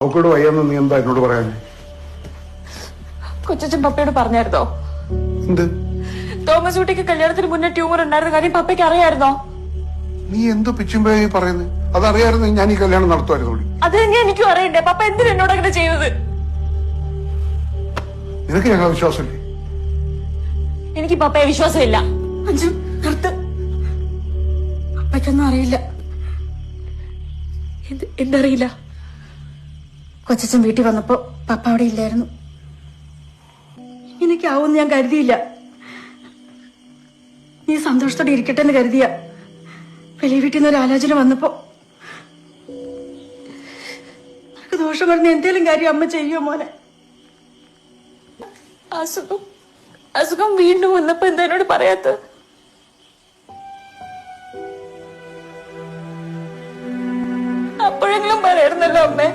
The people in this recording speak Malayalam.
അവക്കോട് വയ്യെന്ന് നീ എന്താ എന്നോട് പറയാനേ? കൊച്ചച്ഛൻ പപ്പയോട് പറഞ്ഞായിരുന്നോ? എന്ത്? തോമസ് കുട്ടിക്ക് കല്യാണത്തിന് മുന്നേ ട്യൂമർ ഉണ്ടായിരുന്ന കാര്യം പപ്പയ്ക്ക് അറിയായിരുന്നോ? നീ എന്തോ പിച്ചുമ്പോഴായി പറയുന്നത്? അതറിയായിരുന്നു ഞാൻ ഈ കല്യാണം നടത്തുമായിരുന്നു. അത് തന്നെ എനിക്കും അറിയണ്ടേ. പപ്പ എന്തിനാ എന്നോട് അങ്ങനെ ചെയ്തത്? നിനക്ക് ഞങ്ങളെ വിശ്വാസമില്ലേ? എനിക്ക് പപ്പയെ വിശ്വാസമില്ല. അഞ്ചു നിർത്ത്. പപ്പയ്ക്കൊന്നും അറിയില്ല. എന്തറിയില്ല? കൊച്ചച്ഛൻ വീട്ടിൽ വന്നപ്പോ പപ്പ അവിടെ ഇല്ലായിരുന്നു. ഇങ്ങനെയൊക്കെ ആവുമെന്ന് ഞാൻ കരുതിയില്ല. നീ സന്തോഷത്തോടെ ഇരിക്കട്ടെ എന്ന് കരുതിയ വലിയ വീട്ടിൽ നിന്ന് ഒരു ആലോചന വന്നപ്പോ നിനക്ക് ദോഷം പറഞ്ഞ എന്തേലും കാര്യം അമ്മ ചെയ്യോ മോനെ? അസുഖം വീണ്ടും വന്നപ്പോ എന്താ എന്നോട് പറയാത്ത? അപ്പോഴെങ്കിലും പറയായിരുന്നല്ലോ അമ്മേ.